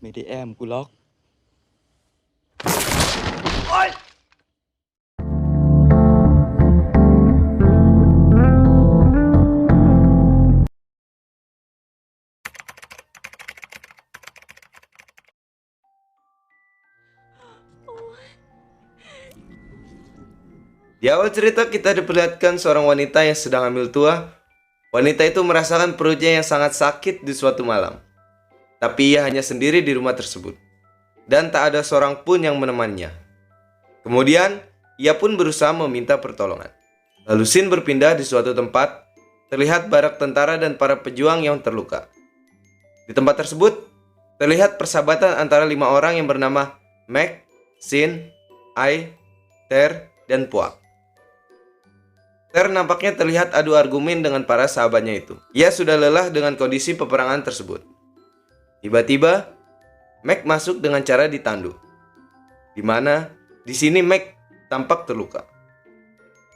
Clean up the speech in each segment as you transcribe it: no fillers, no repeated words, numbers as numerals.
ไม่ได้แอมกูล็อก Di awal cerita kita diperlihatkan seorang wanita yang sedang hamil tua. Wanita itu merasakan perutnya yang sangat sakit di suatu malam. Tapi ia hanya sendiri di rumah tersebut. Dan tak ada seorang pun yang menemaninya. Kemudian, ia pun berusaha meminta pertolongan. Lalu Sin berpindah di suatu tempat. Terlihat barak tentara dan para pejuang yang terluka. Di tempat tersebut, terlihat persahabatan antara 5 orang yang bernama Meg, Sin, Ai, Ter, dan Puak. Ter nampaknya terlihat adu argumen dengan para sahabatnya itu. Ia sudah lelah dengan kondisi peperangan tersebut. Tiba-tiba, Meg masuk dengan cara ditandu. Di mana di sini Meg tampak terluka.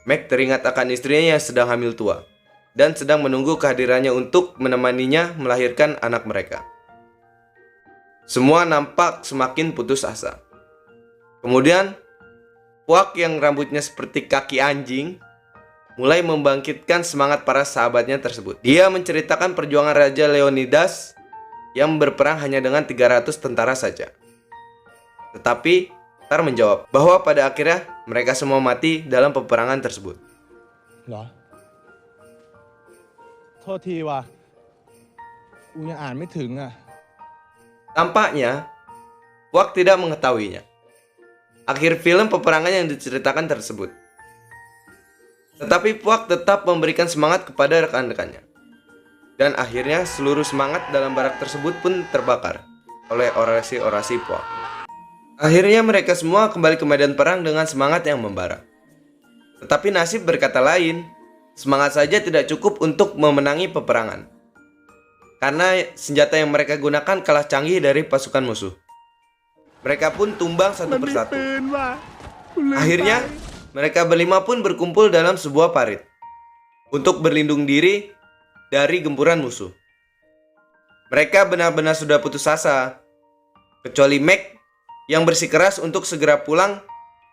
Meg teringat akan istrinya yang sedang hamil tua dan sedang menunggu kehadirannya untuk menemaninya melahirkan anak mereka. Semua nampak semakin putus asa. Kemudian, Puak yang rambutnya seperti kaki anjing mulai membangkitkan semangat para sahabatnya tersebut. Dia menceritakan perjuangan Raja Leonidas yang berperang hanya dengan 300 tentara saja. Tetapi Tar menjawab bahwa pada akhirnya mereka semua mati dalam peperangan tersebut. เหรอ โทษทีว่ะ กูยังอ่านไม่ถึงอ่ะ Tampaknya Puak tidak mengetahuinya. Akhir film peperangan yang diceritakan tersebut. Tetapi Puak tetap memberikan semangat kepada rekan-rekannya. Dan akhirnya seluruh semangat dalam barak tersebut pun terbakar oleh orasi-orasi Puak. Akhirnya mereka semua kembali ke medan perang dengan semangat yang membara. Tetapi nasib berkata lain. Semangat saja tidak cukup untuk memenangi peperangan. Karena senjata yang mereka gunakan kalah canggih dari pasukan musuh. Mereka pun tumbang satu persatu. Akhirnya mereka berlima pun berkumpul dalam sebuah parit untuk berlindung diri dari gempuran musuh. Mereka benar-benar sudah putus asa, kecuali Meg yang bersikeras untuk segera pulang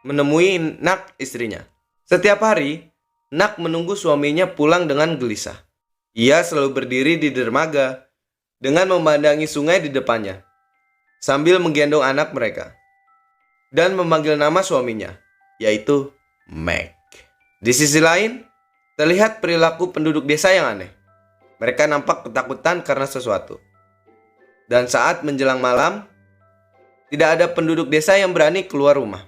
menemui Nak istrinya. Setiap hari, Nak menunggu suaminya pulang dengan gelisah. Ia selalu berdiri di dermaga dengan memandangi sungai di depannya, sambil menggendong anak mereka dan memanggil nama suaminya, yaitu Meg. Di sisi lain, terlihat perilaku penduduk desa yang aneh. Mereka nampak ketakutan karena sesuatu. Dan saat menjelang malam, tidak ada penduduk desa yang berani keluar rumah.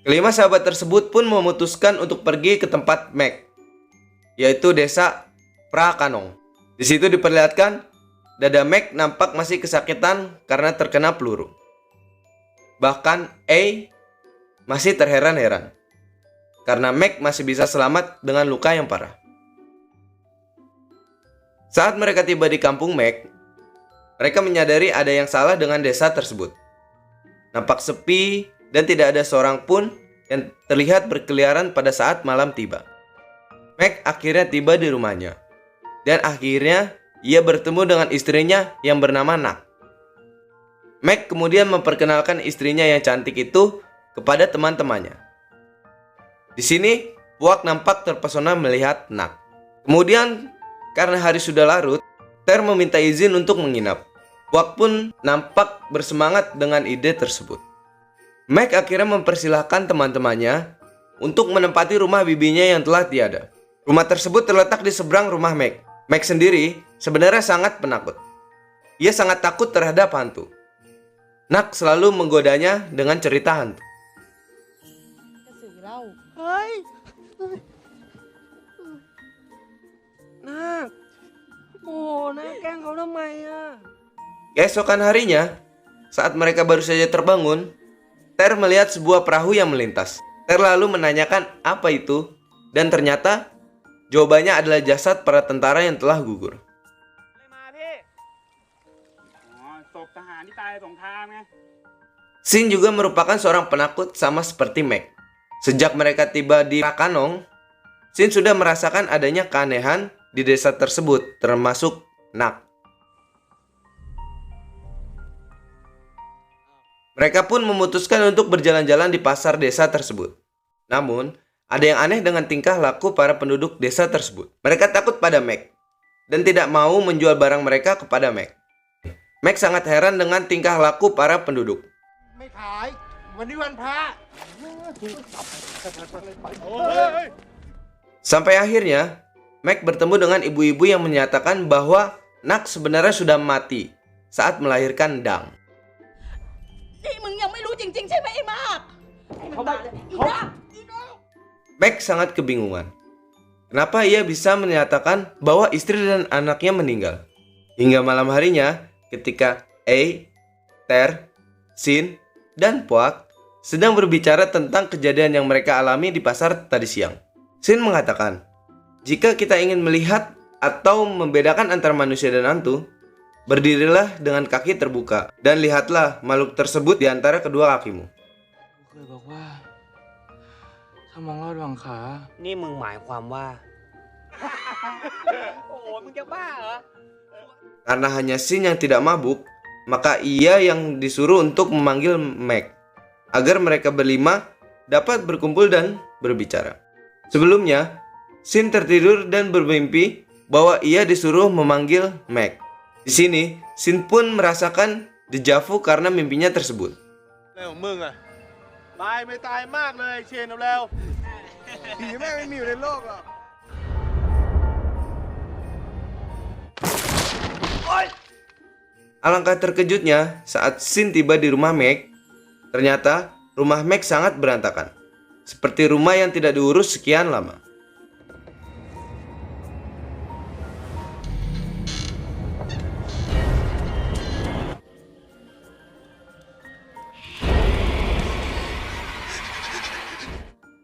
Kelima sahabat tersebut pun memutuskan untuk pergi ke tempat Meg, yaitu desa Prakanong. Di situ diperlihatkan dada Meg nampak masih kesakitan karena terkena peluru. Bahkan A masih terheran-heran karena Meg masih bisa selamat dengan luka yang parah. Saat mereka tiba di kampung Meg, mereka menyadari ada yang salah dengan desa tersebut. Nampak sepi dan tidak ada seorang pun yang terlihat berkeliaran pada saat malam tiba. Meg akhirnya tiba di rumahnya. Dan akhirnya ia bertemu dengan istrinya yang bernama Nak. Meg kemudian memperkenalkan istrinya yang cantik itu kepada teman-temannya. Di sini, Puak nampak terpesona melihat Nak. Kemudian, karena hari sudah larut, Ter meminta izin untuk menginap. Puak pun nampak bersemangat dengan ide tersebut. Meg akhirnya mempersilahkan teman-temannya untuk menempati rumah bibinya yang telah tiada. Rumah tersebut terletak di seberang rumah Meg. Meg sendiri sebenarnya sangat penakut. Ia sangat takut terhadap hantu. Nak selalu menggodanya dengan cerita hantu. กระสือเล่า เฮ้ยนาคโอ้นาคแกล้งเขาทำไมอ่ะ Keesokan harinya, saat mereka baru saja terbangun, Ter melihat sebuah perahu yang melintas. Ter lalu menanyakan apa itu, dan ternyata jawabannya adalah jasad para tentara yang telah gugur. เลยมาพี่ อ๋อศพทหารที่ตายในสงครามไง Sin juga merupakan seorang penakut sama seperti Meg. Sejak mereka tiba di Prakanong, Sin sudah merasakan adanya keanehan di desa tersebut, termasuk Nak. Mereka pun memutuskan untuk berjalan-jalan di pasar desa tersebut. Namun, ada yang aneh dengan tingkah laku para penduduk desa tersebut. Mereka takut pada Mac dan tidak mau menjual barang mereka kepada Mac. Mac sangat heran dengan tingkah laku para penduduk. ไม่ขายวันนี้วันพระ Sampai akhirnya, Mac bertemu dengan ibu-ibu yang menyatakan bahwa Nak sebenarnya sudah mati saat melahirkan Dang. นี่มึงยังไม่รู้จริงๆใช่ไหมไอ้มากเขาบ้าเลยอีบ้าอีน้อง Mac sangat kebingungan. Kenapa ia bisa menyatakan bahwa istri dan anaknya meninggal? Hingga malam harinya, ketika A, Ter, Sin, dan Puak sedang berbicara tentang kejadian yang mereka alami di pasar tadi siang. Sin mengatakan, jika kita ingin melihat atau membedakan antara manusia dan hantu, berdirilah dengan kaki terbuka dan lihatlah makhluk tersebut di antara kedua kakimu. เคยบอกว่า ถ้ามองลอดหวังขา นี่มึงหมายความว่า โอ้โหมึงจะบ้าเหรอ Karena hanya Sin yang tidak mabuk, maka ia yang disuruh untuk memanggil Mac agar mereka berlima dapat berkumpul dan berbicara. Sebelumnya, Sin tertidur dan bermimpi bahwa ia disuruh memanggil Mac. Di sini, Sin pun merasakan dejavu karena mimpinya tersebut. เรื่องของมึงอะตายไม่ตายมากเลยเชนเอาแล้วผีแม่งไม่มีอยู่ในโลกหรอก Alangkah terkejutnya saat Sin tiba di rumah Mac. Ternyata rumah Mac sangat berantakan, seperti rumah yang tidak diurus sekian lama.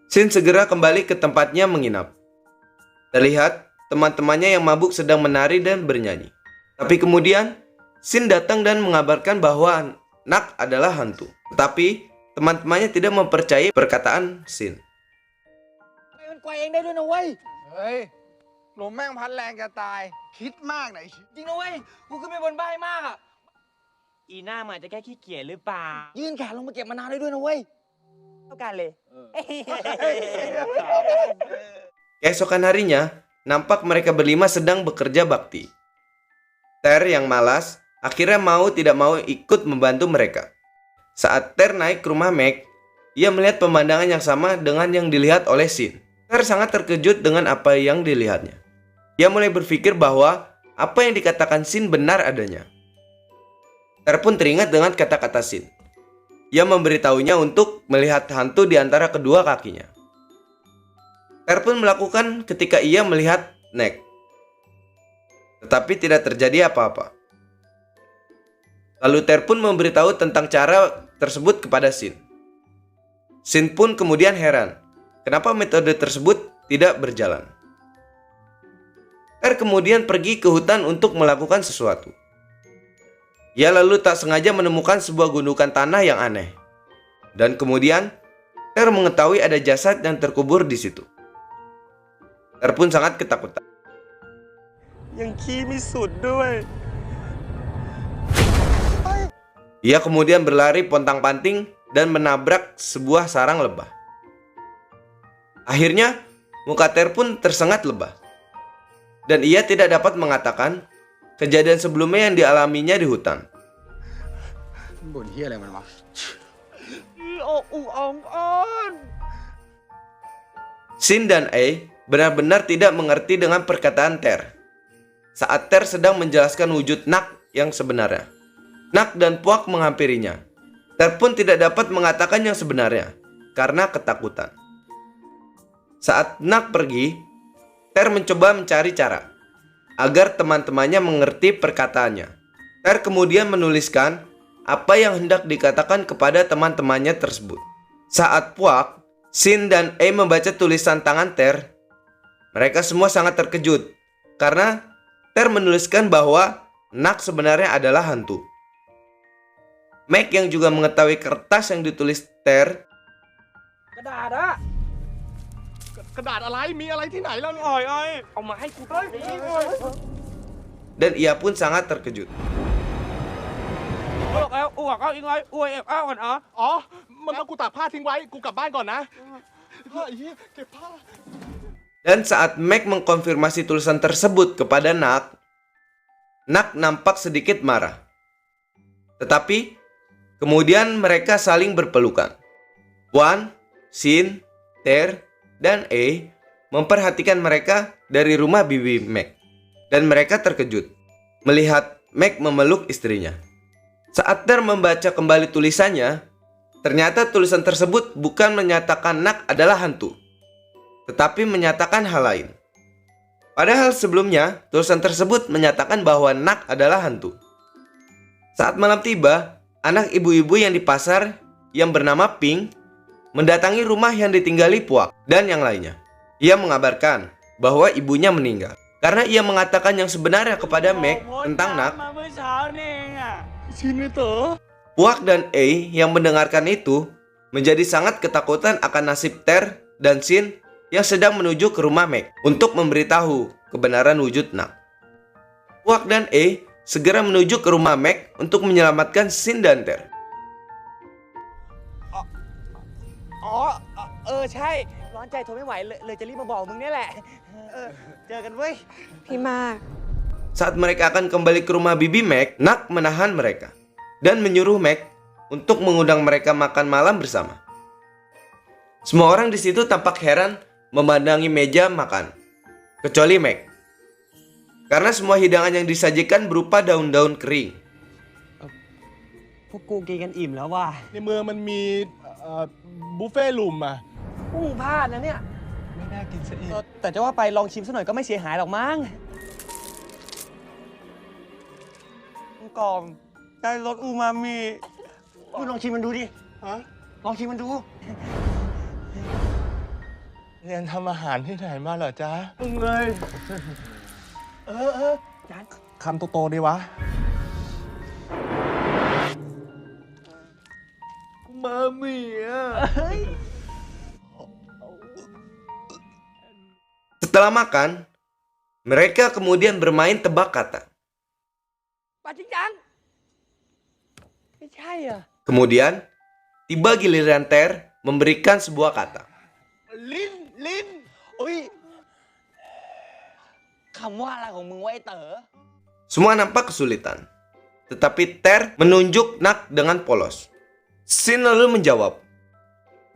Sin segera kembali ke tempatnya menginap. Terlihat teman-temannya yang mabuk sedang menari dan bernyanyi. Tapi kemudian Sin datang dan mengabarkan bahwa Nak adalah hantu. Tetapi teman-temannya tidak mempercayai perkataan Sin. มันไกวเองได้ด้วยนะเว้ย เฮ้ยลมแม่งพัดแรงจะตาย คิดมากไหน จริงนะเว้ย กูขึ้นไปบนบ้านมากอ่ะ อีหน้ามันอาจจะแค่ขี้เกียจหรือเปล่า ยื่นแขนลงมาเก็บมะนาวได้ด้วยนะเว้ย เท่ากันเลย Keesokan harinya, nampak mereka berlima sedang bekerja bakti. Ter yang malas akhirnya mau tidak mau ikut membantu mereka. Saat Ter naik ke rumah Mac, ia melihat pemandangan yang sama dengan yang dilihat oleh Sin. Ter sangat terkejut dengan apa yang dilihatnya. Ia mulai berpikir bahwa apa yang dikatakan Sin benar adanya. Ter pun teringat dengan kata-kata Sin. Ia memberitahunya untuk melihat hantu di antara kedua kakinya. Ter pun melakukan ketika ia melihat Nek. Tetapi tidak terjadi apa-apa. Lalu Ter pun memberitahu tentang cara tersebut kepada Sin. Sin pun kemudian heran, kenapa metode tersebut tidak berjalan. Ter kemudian pergi ke hutan untuk melakukan sesuatu. Ia lalu tak sengaja menemukan sebuah gundukan tanah yang aneh. Dan kemudian Ter mengetahui ada jasad yang terkubur di situ. Ter pun sangat ketakutan. ยังขี้ไม่สุดด้วย Ia kemudian berlari pontang-panting dan menabrak sebuah sarang lebah. Akhirnya, muka Ter pun tersengat lebah. Dan ia tidak dapat mengatakan kejadian sebelumnya yang dialaminya di hutan. บ่นเฮียอะไรมันวะ Sin dan A benar-benar tidak mengerti dengan perkataan Ter. Saat Ter sedang menjelaskan wujud Nak yang sebenarnya, Nak dan Puak menghampirinya. Ter pun tidak dapat mengatakan yang sebenarnya karena ketakutan. Saat Nak pergi, Ter mencoba mencari cara agar teman-temannya mengerti perkataannya. Ter kemudian menuliskan apa yang hendak dikatakan kepada teman-temannya tersebut. Saat Puak, Sin dan E membaca tulisan tangan Ter, mereka semua sangat terkejut karena Ter menuliskan bahwa Nak sebenarnya adalah hantu. Mac yang juga mengetahui kertas yang ditulis Ter กระดาษอะ กระดาษอะไรมีอะไรที่ไหนแล้วเนี่ย เอามาให้กูด้วยดิ dan ia pun sangat terkejut. บอกแล้วอ้ว บอกเอาอีกไงอวยเอ็บอ้าวก่อนอ๋อมันมากูตากผ้าทิ้งไว้กูกลับบ้านก่อนนะเฮ้ยเก็บผ้า Dan saat Mac mengkonfirmasi tulisan tersebut kepada Nak, Nak nampak sedikit marah. Tetapi kemudian mereka saling berpelukan. Puan, Sin, Ter, dan E memperhatikan mereka dari rumah Bibi Mac. Dan mereka terkejut melihat Mac memeluk istrinya. Saat Ter membaca kembali tulisannya, ternyata tulisan tersebut bukan menyatakan Nak adalah hantu, tetapi menyatakan hal lain. Padahal sebelumnya, tulisan tersebut menyatakan bahwa Nak adalah hantu. Saat malam tiba, anak ibu-ibu yang di pasar yang bernama Pink mendatangi rumah yang ditinggali Puak dan yang lainnya. Ia mengabarkan bahwa ibunya meninggal karena ia mengatakan yang sebenarnya kepada Mac tentang Nak. Puak dan A yang mendengarkan itu menjadi sangat ketakutan akan nasib Ter dan Sin yang sedang menuju ke rumah Mac untuk memberitahu kebenaran wujud Nak. Puak dan A segera menuju ke rumah Mac untuk menyelamatkan Sin dan Ter. ใช่ร้อนใจทนไม่ไหวเลยจะรีบมาบอกมึงเนี่ยแหละเจอกันเว้ย พี่มาก Saat mereka akan kembali ke rumah Bibi Mac, Nak menahan mereka dan menyuruh Mac untuk mengundang mereka makan malam bersama. Semua orang di situ tampak heran memandangi meja makan, kecuali Mac, karena semua hidangan yang disajikan berupa daun-daun kering. พวกกูกินกันอิ่มแล้วว่ะ ในเมืองมันมีบุฟเฟ่ต์ลุมอ่ะ พวกมึงพลาดนะเนี่ย ไม่น่ากินซะอีก แต่จะว่าไปลองชิมซะหน่อยก็ไม่เสียหายหรอกมั้งกรอบได้รสอูมามิมึงลองชิมมันดูดิ ฮะ ลองชิมมันดู เรียนทำอาหารที่ไหนมาเหรอจ๊ะ มึงเลยจาน คำโตๆดีวะ มามีอ่ะ Setelah makan, mereka kemudian bermain tebak kata. ปาจิงจังไม่ใช่อ่ะ Kemudian, tiba giliran Ter memberikan sebuah kata. ลิ้น อุ้ยคำว่าอะไรของมึงวะไอ้เต๋อ Semua nampak kesulitan. Tetapi Ter menunjuk Nak dengan polos. Sin lalu menjawab,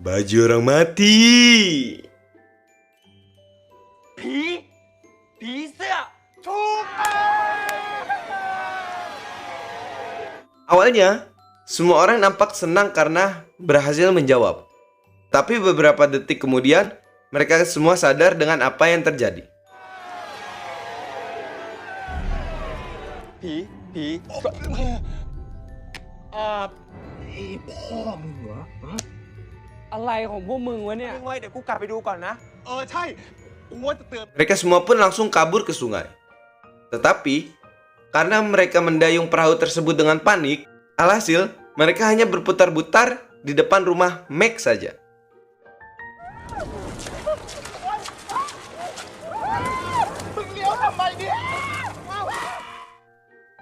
"Baju orang mati." ผีเสื้อ Awalnya, semua orang nampak senang karena berhasil menjawab. Tapi beberapa detik kemudian, mereka semua sadar dengan apa yang terjadi. ผี พ่อมึงเหรอ อะไรของพวกมึงวะเนี่ยเดี๋ยวกูกลับไปดูก่อนนะ ใช่กูว่าจะเตือน Mereka semua pun langsung kabur ke sungai. Tetapi, karena mereka mendayung perahu tersebut dengan panik, alhasil mereka hanya berputar-putar di depan rumah Mac saja.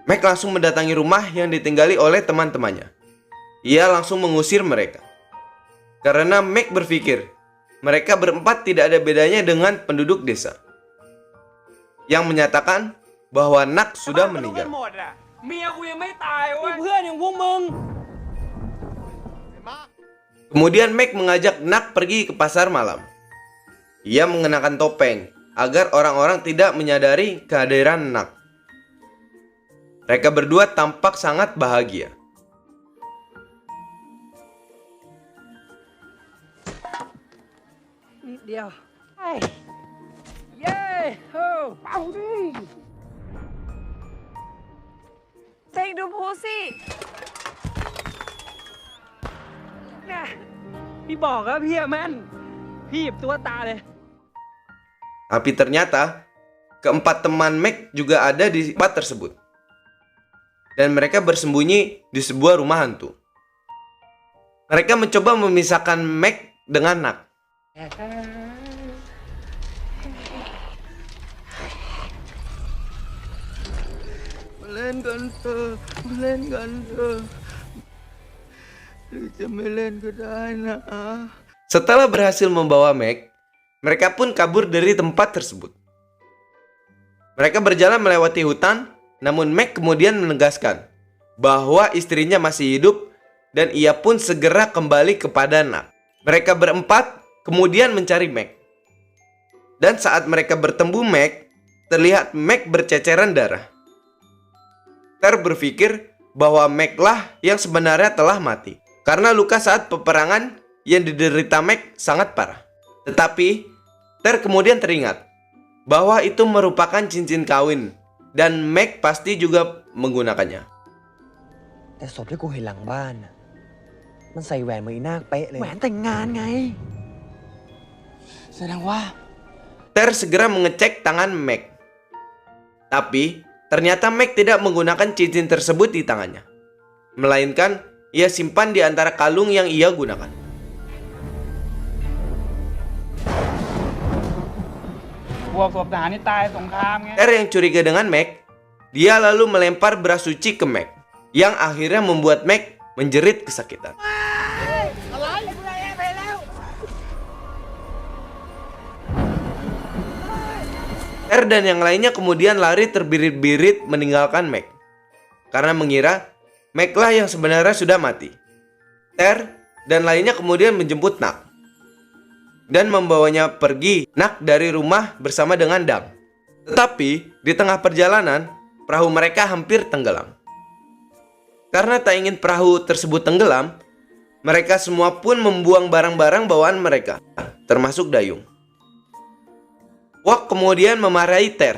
Mac langsung mendatangi rumah yang ditinggali oleh teman-temannya. Ia langsung mengusir mereka. Karena Mac berpikir, mereka berempat tidak ada bedanya dengan penduduk desa yang menyatakan bahwa Nak sudah meninggal. หมดอ่ะเมียกูยังไม่ตายเว้ยเพื่อนอย่างพวกมึง Kemudian Mac mengajak Nak pergi ke pasar malam. Ia mengenakan topeng agar orang-orang tidak menyadari kehadiran Nak. Mereka berdua tampak sangat bahagia. นิดเดียวเย้เฮ้เป่าดิเต็งดูพูสิน่ะ พี่บอกแล้วพี่อะแม่นพี่หยิบตัวตาเลย Tapi ternyata keempat teman Mac juga ada di tempat tersebut. Dan mereka bersembunyi di sebuah rumah hantu. Mereka mencoba memisahkan Mac dengan Nak. มาเล่นกันเถอะมาเล่นกันเถอะ Setelah berhasil membawa Meg, mereka pun kabur dari tempat tersebut. Mereka berjalan melewati hutan, namun Meg kemudian menegaskan bahwa istrinya masih hidup dan ia pun segera kembali kepada Nak. Mereka berempat kemudian mencari Meg. Dan saat mereka bertemu Meg, terlihat Meg berceceran darah. Ter berpikir bahwa Meg lah yang sebenarnya telah mati karena luka saat peperangan yang diderita Meg sangat parah. Tetapi Ter kemudian teringat bahwa itu merupakan cincin kawin dan Meg pasti juga menggunakannya. แต่ศพที่กูเห็นหลังบ้านน่ะมันใส่แหวนเหมือนอีนาคเป๊ะเลยแหวนแต่งงานไง แสดงว่า Ter segera mengecek tangan Meg. Tapi ternyata Meg tidak menggunakan cincin tersebut di tangannya, melainkan ia simpan di antara kalung yang ia gunakan. Ter yang curiga dengan Meg, dia lalu melempar beras suci ke Meg, yang akhirnya membuat Meg menjerit kesakitan. Ter dan yang lainnya kemudian lari terbirit-birit meninggalkan Meg karena mengira Meg lah yang sebenarnya sudah mati. Ter dan lainnya kemudian menjemput Nak dan membawanya pergi Nak dari rumah bersama dengan Dang. Tetapi di tengah perjalanan perahu mereka hampir tenggelam. Karena tak ingin perahu tersebut tenggelam, mereka semua pun membuang barang-barang bawaan mereka, termasuk dayung. Wak kemudian memarahi Ter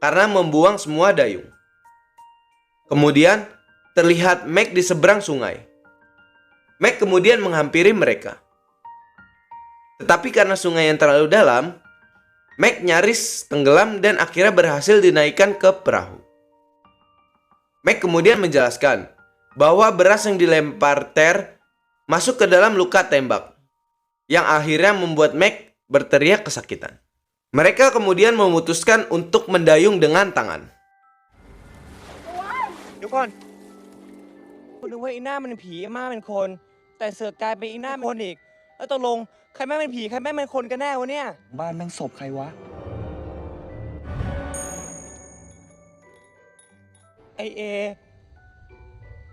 karena membuang semua dayung. Kemudian terlihat Meg di seberang sungai. Meg kemudian menghampiri mereka. Tetapi karena sungai yang terlalu dalam, Meg nyaris tenggelam dan akhirnya berhasil dinaikkan ke perahu. Meg kemudian menjelaskan bahwa beras yang dilempar Ter masuk ke dalam luka tembak, yang akhirnya membuat Meg berteriak kesakitan. Mereka kemudian memutuskan untuk mendayung dengan tangan. เดี๋ยวก่อนคุณนึกว่าอีน่ามันเป็นผีอาม่าเป็นคนแต่เสือกกลายเป็นอีน่าเป็นคนอีกแล้วตกลงใครแม่งเป็นผีใครแม่งเป็นคนกันแน่วะเนี่ยบ้านแม่งศพใครวะไอเอ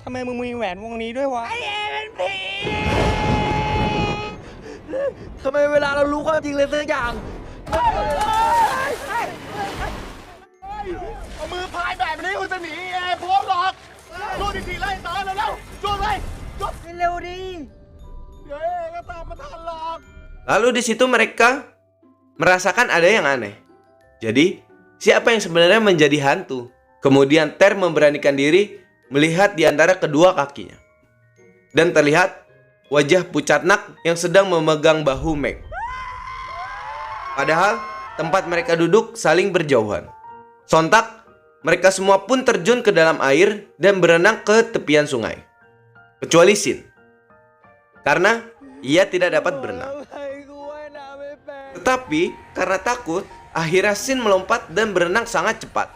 ทำไมมึงมีแหวนวงนี้ด้วยวะไอเอเป็นผีทำไมเวลาเรารู้ความจริงเลยสักอย่าง เอามือพายแบบนี้คุณจะหนีเองพร้อมหรอกช่วยทีไล่ตามเร็วๆช่วยเลยช่วยเร็วดิเดี๋ยวก็ตามมาทันหรอก Lalu di situ mereka merasakan ada yang aneh. Jadi, siapa yang sebenarnya menjadi hantu? Kemudian Ter memberanikan diri melihat di antara kedua kakinya. Dan terlihat wajah pucat Nak yang sedang memegang bahu Meg. Padahal tempat mereka duduk saling berjauhan. Sontak, mereka semua pun terjun ke dalam air dan berenang ke tepian sungai. Kecuali Sin, karena ia tidak dapat berenang. Tetapi karena takut, akhirnya Sin melompat dan berenang sangat cepat.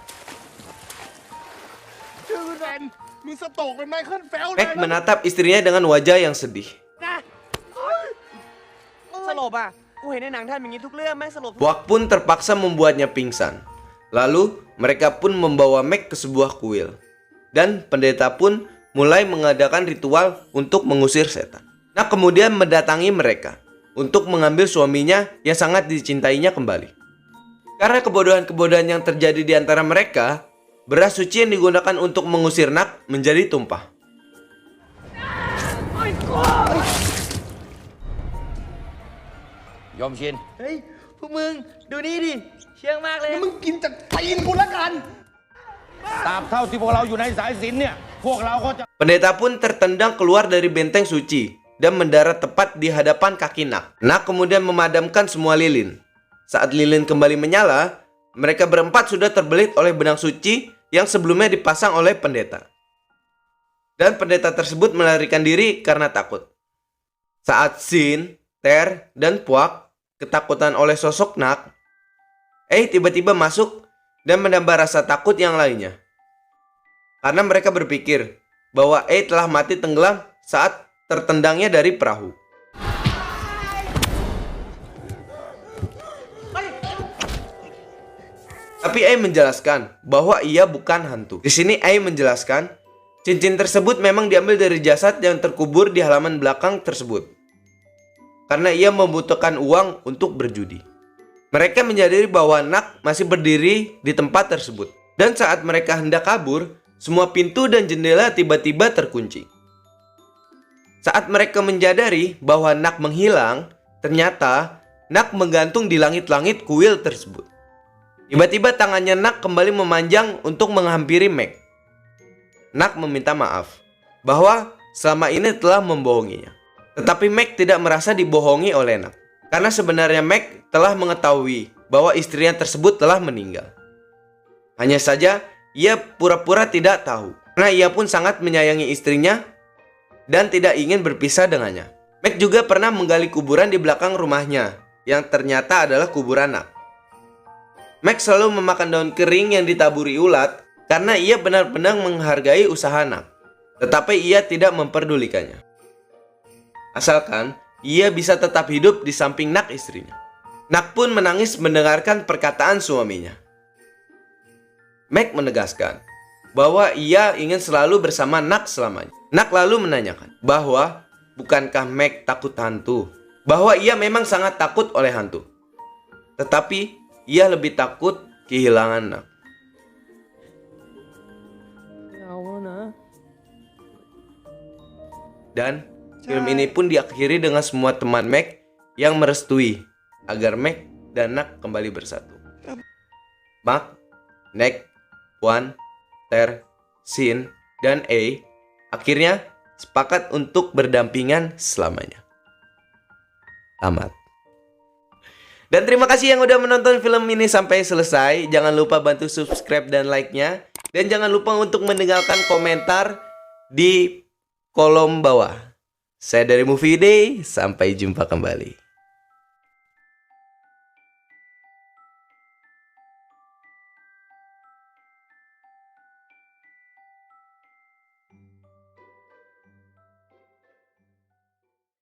Meg menatap istrinya dengan wajah yang sedih. สลบอ่ะกูเห็นในหนังท่านอย่างนี้ทุกเรื่องแม่งสลบ Wak pun terpaksa membuatnya pingsan. Lalu mereka pun membawa Meg ke sebuah kuil. Dan pendeta pun mulai mengadakan ritual untuk mengusir setan. Nah kemudian mendatangi mereka untuk mengambil suaminya yang sangat dicintainya kembali. Karena kebodohan-kebodohan yang terjadi di antara mereka, beras suci yang digunakan untuk mengusir Nak menjadi tumpah. Yom Shin เฮ้ยพวกมึงดูนี่ดิเชื่องมากเลย มึงกินจากตีนกูแล้วกัน ตราบเท่าที่พวกเราอยู่ในสายสิญจน์เนี่ยพวกเราก็จะ Pendeta pun tertendang keluar dari benteng suci dan mendarat tepat di hadapan kaki Nak. Nak kemudian memadamkan semua lilin. Saat lilin kembali menyala, mereka berempat sudah terbelit oleh benang suci yang sebelumnya dipasang oleh pendeta. Dan pendeta tersebut melarikan diri karena takut. Saat Sin, Ter, dan Puak ketakutan oleh sosok Nak, tiba-tiba masuk dan menambah rasa takut yang lainnya. Karena mereka berpikir bahwa telah mati tenggelam saat tertendangnya dari perahu. Tapi Ai menjelaskan bahwa ia bukan hantu. Di sini Ai menjelaskan, cincin tersebut memang diambil dari jasad yang terkubur di halaman belakang tersebut. Karena ia membutuhkan uang untuk berjudi. Mereka menyadari bahwa Nak masih berdiri di tempat tersebut. Dan saat mereka hendak kabur, semua pintu dan jendela tiba-tiba terkunci. Saat mereka menyadari bahwa Nak menghilang, ternyata Nak menggantung di langit-langit kuil tersebut. Tiba-tiba tangannya Nak kembali memanjang untuk menghampiri Meg. Nak meminta maaf bahwa selama ini telah membohonginya. Tetapi Meg tidak merasa dibohongi oleh Nak. Karena sebenarnya Meg telah mengetahui bahwa istrinya tersebut telah meninggal. Hanya saja ia pura-pura tidak tahu. Karena ia pun sangat menyayangi istrinya dan tidak ingin berpisah dengannya. Meg juga pernah menggali kuburan di belakang rumahnya yang ternyata adalah kuburan Nak. Meg selalu memakan daun kering yang ditaburi ulat karena ia benar-benar menghargai usaha Nak. Tetapi ia tidak memperdulikannya. Asalkan ia bisa tetap hidup di samping Nak istrinya. Nak pun menangis mendengarkan perkataan suaminya. Meg menegaskan bahwa ia ingin selalu bersama Nak selamanya. Nak lalu menanyakan bahwa bukankah Meg takut hantu? Bahwa ia memang sangat takut oleh hantu. Tetapi ia lebih takut kehilangan Nak. Dan film ini pun diakhiri dengan semua teman Meg yang merestui agar Meg dan Nak kembali bersatu. Mark, Nek, Wan, Ter, Sin, dan A akhirnya sepakat untuk berdampingan selamanya. Tamat. Dan terima kasih yang udah menonton film ini sampai selesai. Jangan lupa bantu subscribe dan like-nya. Dan jangan lupa untuk meninggalkan komentar di kolom bawah. Saya dari Movie Day, sampai jumpa kembali.